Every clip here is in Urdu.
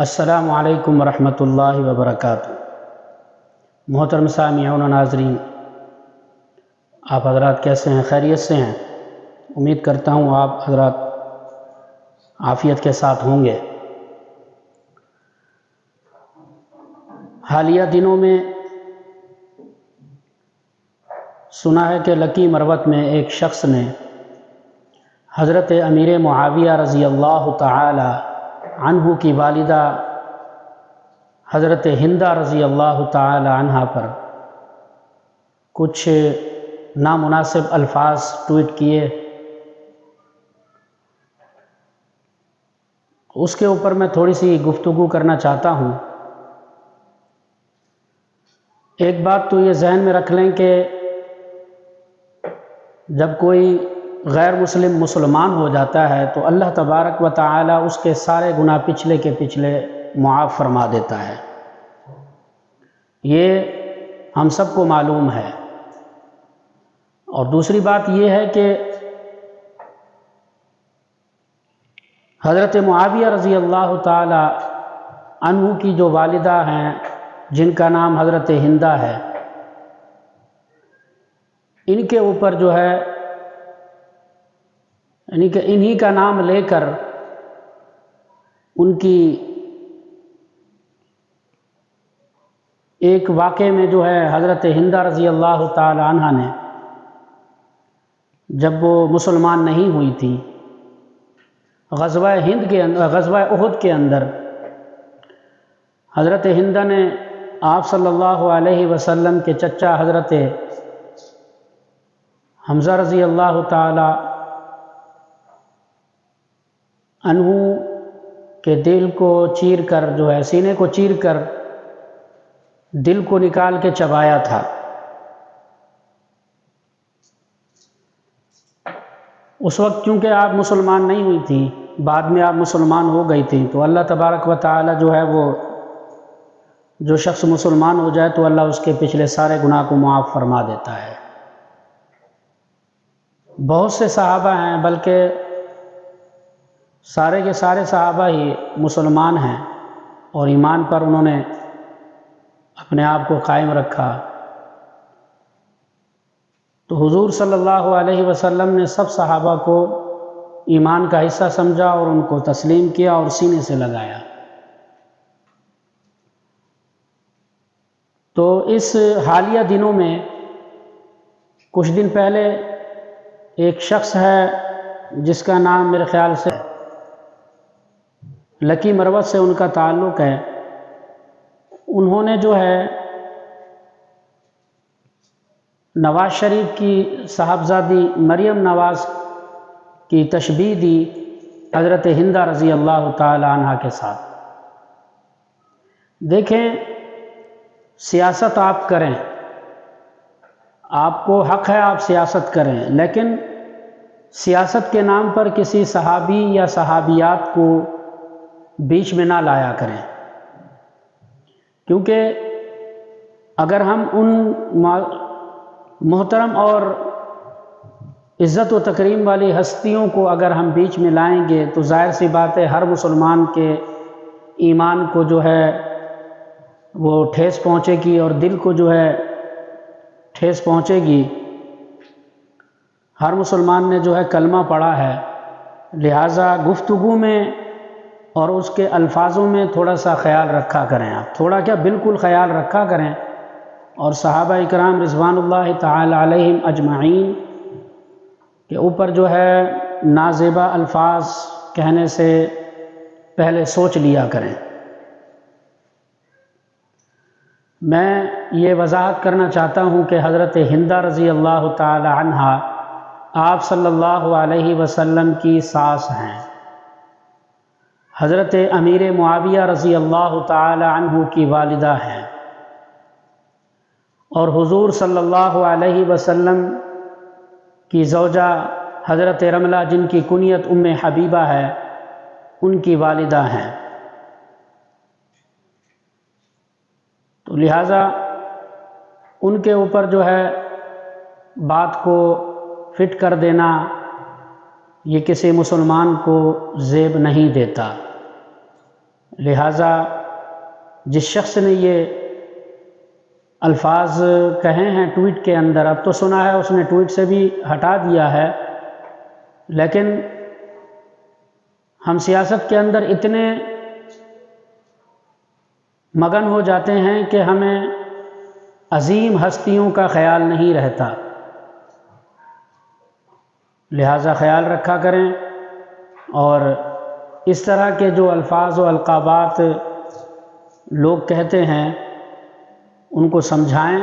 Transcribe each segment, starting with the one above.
السلام علیکم ورحمۃ اللہ وبرکاتہ۔ محترم سامعین و ناظرین، آپ حضرات کیسے ہیں؟ خیریت سے ہیں؟ امید کرتا ہوں آپ حضرات عافیت کے ساتھ ہوں گے۔ حالیہ دنوں میں سنا ہے کہ لکی مروت میں ایک شخص نے حضرت امیر معاویہ رضی اللہ تعالی عنہ کی والدہ حضرت ہندہ رضی اللہ تعالی عنہ پر کچھ نامناسب الفاظ ٹویٹ کیے۔ اس کے اوپر میں تھوڑی سی گفتگو کرنا چاہتا ہوں۔ ایک بات تو یہ ذہن میں رکھ لیں کہ جب کوئی غیر مسلم مسلمان ہو جاتا ہے تو اللہ تبارک و تعالی اس کے سارے گناہ پچھلے کے پچھلے معاف فرما دیتا ہے، یہ ہم سب کو معلوم ہے۔ اور دوسری بات یہ ہے کہ حضرت معاویہ رضی اللہ تعالی عنہ کی جو والدہ ہیں جن کا نام حضرت ہندہ ہے، ان کے اوپر جو ہے یعنی کہ انہی کا نام لے کر ان کی ایک واقعے میں جو ہے حضرت ہندہ رضی اللہ تعالی عنہ نے جب وہ مسلمان نہیں ہوئی تھی، غزوہ احد کے اندر حضرت ہندہ نے آپ صلی اللہ علیہ وسلم کے چچا حضرت حمزہ رضی اللہ تعالی عنہ کے دل کو چیر کر جو ہے سینے کو چیر کر دل کو نکال کے چبایا تھا۔ اس وقت چونکہ آپ مسلمان نہیں ہوئی تھی، بعد میں آپ مسلمان ہو گئی تھی، تو اللہ تبارک و تعالی جو ہے وہ جو شخص مسلمان ہو جائے تو اللہ اس کے پچھلے سارے گناہ کو معاف فرما دیتا ہے۔ بہت سے صحابہ ہیں، بلکہ سارے کے سارے صحابہ ہی مسلمان ہیں اور ایمان پر انہوں نے اپنے آپ کو قائم رکھا۔ تو حضور صلی اللہ علیہ وسلم نے سب صحابہ کو ایمان کا حصہ سمجھا اور ان کو تسلیم کیا اور سینے سے لگایا۔ تو اس حالیہ دنوں میں کچھ دن پہلے ایک شخص ہے جس کا نام میرے خیال سے لکی مروت سے ان کا تعلق ہے، انہوں نے جو ہے نواز شریف کی صاحبزادی مریم نواز کی تشبیہ دی حضرت ہندہ رضی اللہ تعالی عنہ کے ساتھ۔ دیکھیں، سیاست آپ کریں، آپ کو حق ہے آپ سیاست کریں، لیکن سیاست کے نام پر کسی صحابی یا صحابیات کو بیچ میں نہ لایا کریں، کیونکہ اگر ہم ان محترم اور عزت و تکریم والی ہستیوں کو اگر ہم بیچ میں لائیں گے تو ظاہر سی بات ہے ہر مسلمان کے ایمان کو جو ہے وہ ٹھیس پہنچے گی اور دل کو جو ہے ٹھیس پہنچے گی۔ ہر مسلمان نے جو ہے کلمہ پڑھا ہے، لہٰذا گفتگو میں اور اس کے الفاظوں میں تھوڑا سا خیال رکھا کریں، آپ تھوڑا کیا بالکل خیال رکھا کریں۔ اور صحابہ اکرام رضوان اللہ تعالی علیہم اجمعین کے اوپر جو ہے نازیبا الفاظ کہنے سے پہلے سوچ لیا کریں۔ میں یہ وضاحت کرنا چاہتا ہوں کہ حضرت ہندہ رضی اللہ تعالی عنہ آپ صلی اللہ علیہ وسلم کی ساس ہیں، حضرت امیر معاویہ رضی اللہ تعالی عنہ کی والدہ ہیں، اور حضور صلی اللہ علیہ وسلم کی زوجہ حضرت رملہ جن کی کنیت ام حبیبہ ہے ان کی والدہ ہیں۔ تو لہٰذا ان کے اوپر جو ہے بات کو فٹ کر دینا یہ کسی مسلمان کو زیب نہیں دیتا۔ لہٰذا جس شخص نے یہ الفاظ کہے ہیں ٹویٹ کے اندر، اب تو سنا ہے اس نے ٹویٹ سے بھی ہٹا دیا ہے، لیکن ہم سیاست کے اندر اتنے مگن ہو جاتے ہیں کہ ہمیں عظیم ہستیوں کا خیال نہیں رہتا، لہٰذا خیال رکھا کریں اور اس طرح کے جو الفاظ و القابات لوگ کہتے ہیں ان کو سمجھائیں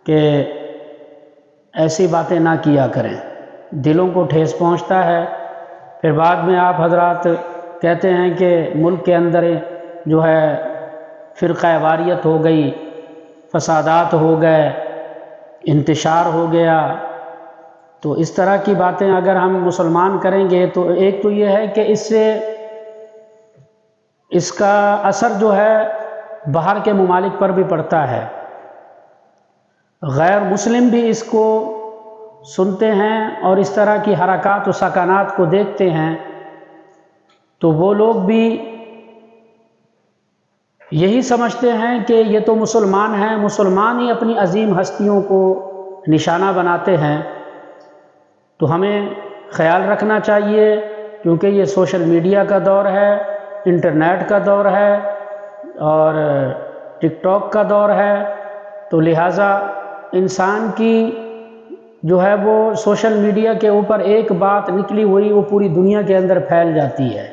کہ ایسی باتیں نہ کیا کریں، دلوں کو ٹھیس پہنچتا ہے۔ پھر بعد میں آپ حضرات کہتے ہیں کہ ملک کے اندر جو ہے فرقہ واریت ہو گئی، فسادات ہو گئے، انتشار ہو گیا۔ تو اس طرح کی باتیں اگر ہم مسلمان کریں گے تو ایک تو یہ ہے کہ اس کا اثر جو ہے باہر کے ممالک پر بھی پڑتا ہے، غیر مسلم بھی اس کو سنتے ہیں اور اس طرح کی حرکات و سکنات کو دیکھتے ہیں، تو وہ لوگ بھی یہی سمجھتے ہیں کہ یہ تو مسلمان ہیں، مسلمان ہی اپنی عظیم ہستیوں کو نشانہ بناتے ہیں۔ تو ہمیں خیال رکھنا چاہیے، کیونکہ یہ سوشل میڈیا کا دور ہے، انٹرنیٹ کا دور ہے اور ٹک ٹاک کا دور ہے، تو لہٰذا انسان کی جو ہے وہ سوشل میڈیا کے اوپر ایک بات نکلی ہوئی وہ پوری دنیا کے اندر پھیل جاتی ہے۔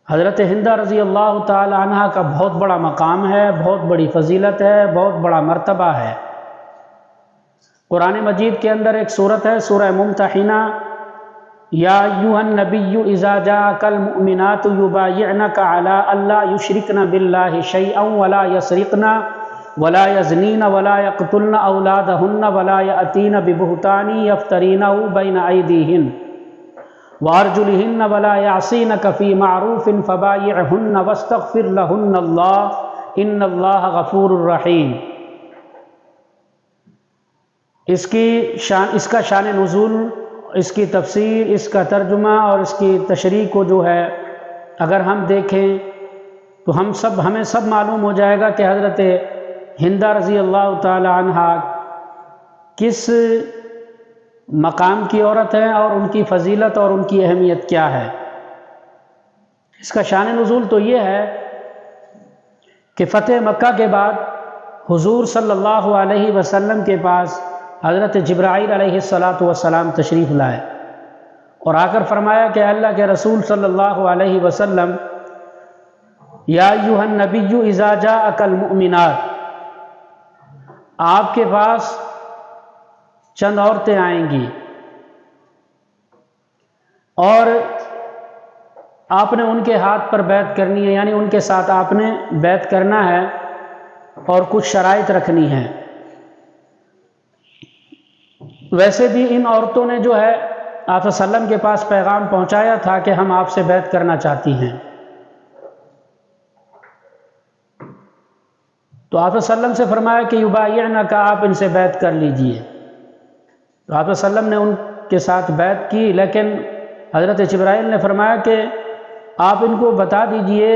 حضرت ہندہ رضی اللہ تعالی عنہ کا بہت بڑا مقام ہے، بہت بڑی فضیلت ہے، بہت بڑا مرتبہ ہے۔ قرآن مجید کے اندر ایک سورت ہے سورہ ممتحنہ، یا ایھا النبی اذا جاءک المؤمنات یبایعنک علی الا یشرکن باللہ شیئا ولا یسرقن ولا یزنین ولا یقتلن اولادہن ولا یأتین ببہتان یفترینہ بین ایدیہن وارجلہن ولا یعصینک فی معروف فبایعہن واستغفر لہن اللہ ان اللہ غفور الرحیم۔ اس کا شان نزول، اس کی تفسیر، اس کا ترجمہ اور اس کی تشریح کو جو ہے اگر ہم دیکھیں تو ہمیں سب معلوم ہو جائے گا کہ حضرت ہندہ رضی اللہ تعالی عنہ کس مقام کی عورت ہیں اور ان کی فضیلت اور ان کی اہمیت کیا ہے۔ اس کا شان نزول تو یہ ہے کہ فتح مکہ کے بعد حضور صلی اللہ علیہ وسلم کے پاس حضرت جبرائیل علیہ السلام تشریف لائے اور آ کر فرمایا کہ اللہ کے رسول صلی اللہ علیہ وسلم، یا ایھا النبی اذا جاءک المؤمنات، آپ کے پاس چند عورتیں آئیں گی اور آپ نے ان کے ہاتھ پر بیعت کرنی ہے، یعنی ان کے ساتھ آپ نے بیعت کرنا ہے اور کچھ شرائط رکھنی ہے۔ ویسے بھی ان عورتوں نے جو ہے آپ صلی اللہ علیہ وسلم کے پاس پیغام پہنچایا تھا کہ ہم آپ سے بیعت کرنا چاہتی ہیں، تو آپ صلی اللہ علیہ وسلم سے فرمایا کہ یبایعنک، آپ ان سے بیعت کر لیجئے۔ تو آپ صلی اللہ علیہ وسلم نے ان کے ساتھ بیعت کی، لیکن حضرت جبرائیل نے فرمایا کہ آپ ان کو بتا دیجئے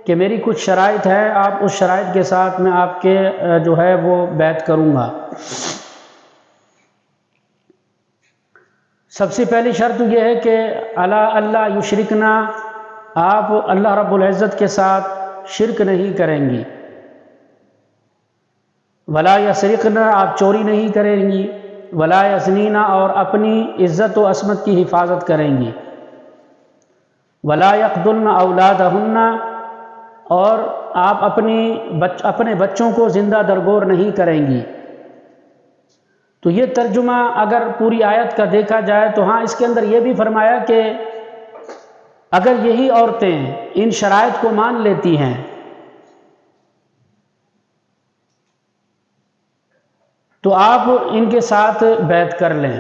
کہ میری کچھ شرائط ہے، آپ اس شرائط کے ساتھ میں آپ کے جو ہے وہ بیعت کروں گا۔ سب سے پہلی شرط یہ ہے کہ اللہ یشرکنا، آپ اللہ رب العزت کے ساتھ شرک نہیں کریں گی، ولا یسرقنا، آپ چوری نہیں کریں گی، ولا یزنینا، اور اپنی عزت و عصمت کی حفاظت کریں گی، ولا یقتلن اولادہن، اور آپ اپنے بچوں کو زندہ درگور نہیں کریں گی۔ تو یہ ترجمہ اگر پوری آیت کا دیکھا جائے تو ہاں، اس کے اندر یہ بھی فرمایا کہ اگر یہی عورتیں ان شرائط کو مان لیتی ہیں تو آپ ان کے ساتھ بیعت کر لیں۔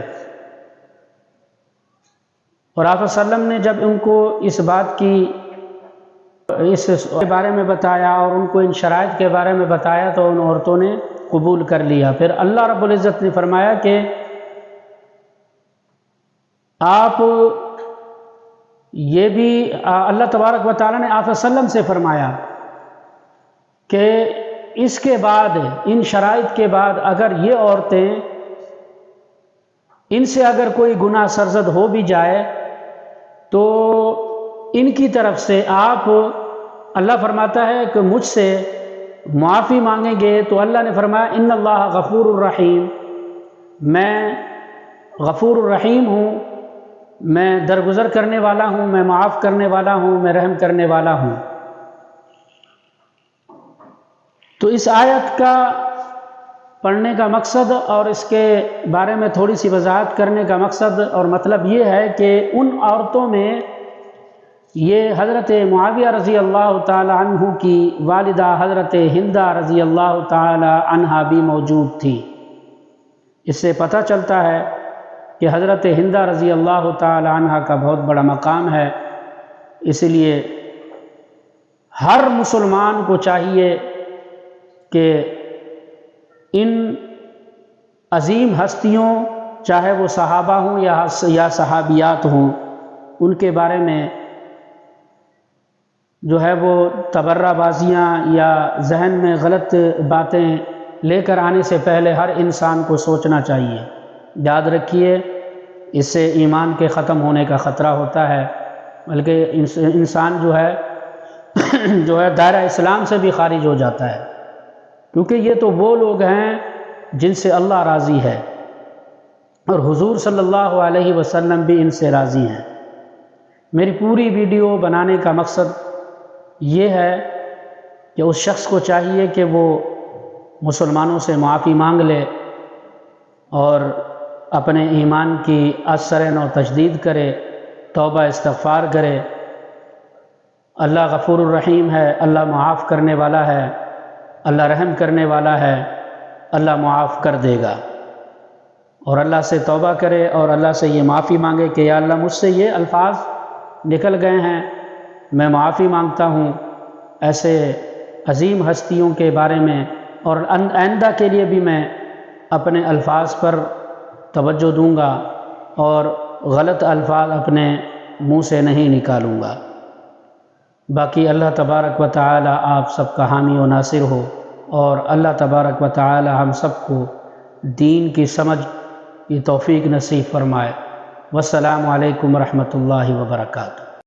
اور آپ صلی اللہ علیہ وسلم نے جب ان کو اس بات کی اس کے بارے میں بتایا اور ان کو ان شرائط کے بارے میں بتایا تو ان عورتوں نے قبول کر لیا۔ پھر اللہ رب العزت نے فرمایا کہ آپ یہ بھی اللہ تبارک و تعالیٰ نے آپ صلی اللہ علیہ وسلم سے فرمایا کہ اس کے بعد، ان شرائط کے بعد، اگر یہ عورتیں، ان سے اگر کوئی گناہ سرزد ہو بھی جائے تو ان کی طرف سے آپ، اللہ فرماتا ہے کہ مجھ سے معافی مانگیں گے تو اللہ نے فرمایا ان اللہ غفور الرحیم، میں غفور الرحیم ہوں، میں درگزر کرنے والا ہوں، میں معاف کرنے والا ہوں، میں رحم کرنے والا ہوں۔ تو اس آیت کا پڑھنے کا مقصد اور اس کے بارے میں تھوڑی سی وضاحت کرنے کا مقصد اور مطلب یہ ہے کہ ان عورتوں میں یہ حضرت معاویہ رضی اللہ تعالی عنہ کی والدہ حضرت ہندہ رضی اللہ تعالی عنہا بھی موجود تھی۔ اس سے پتہ چلتا ہے کہ حضرت ہندہ رضی اللہ تعالی عنہا کا بہت بڑا مقام ہے۔ اس لیے ہر مسلمان کو چاہیے کہ ان عظیم ہستیوں، چاہے وہ صحابہ ہوں یا صحابیات ہوں، ان کے بارے میں جو ہے وہ تبرہ بازیاں یا ذہن میں غلط باتیں لے کر آنے سے پہلے ہر انسان کو سوچنا چاہیے۔ یاد رکھیے، اس سے ایمان کے ختم ہونے کا خطرہ ہوتا ہے، بلکہ انسان جو ہے دائرہ اسلام سے بھی خارج ہو جاتا ہے، کیونکہ یہ تو وہ لوگ ہیں جن سے اللہ راضی ہے اور حضور صلی اللہ علیہ وسلم بھی ان سے راضی ہیں۔ میری پوری ویڈیو بنانے کا مقصد یہ ہے کہ اس شخص کو چاہیے کہ وہ مسلمانوں سے معافی مانگ لے اور اپنے ایمان کی اثر نو تجدید کرے، توبہ استغفار کرے۔ اللہ غفور الرحیم ہے، اللہ معاف کرنے والا ہے، اللہ رحم کرنے والا ہے، اللہ معاف کر دے گا۔ اور اللہ سے توبہ کرے اور اللہ سے یہ معافی مانگے کہ یا اللہ مجھ سے یہ الفاظ نکل گئے ہیں، میں معافی مانگتا ہوں ایسے عظیم ہستیوں کے بارے میں، اور آئندہ کے لیے بھی میں اپنے الفاظ پر توجہ دوں گا اور غلط الفاظ اپنے منہ سے نہیں نکالوں گا۔ باقی اللہ تبارک و تعالی آپ سب کا حامی و ناصر ہو، اور اللہ تبارک و تعالی ہم سب کو دین کی سمجھ کی توفیق نصیب فرمائے۔ والسلام علیکم ورحمۃ اللہ وبرکاتہ۔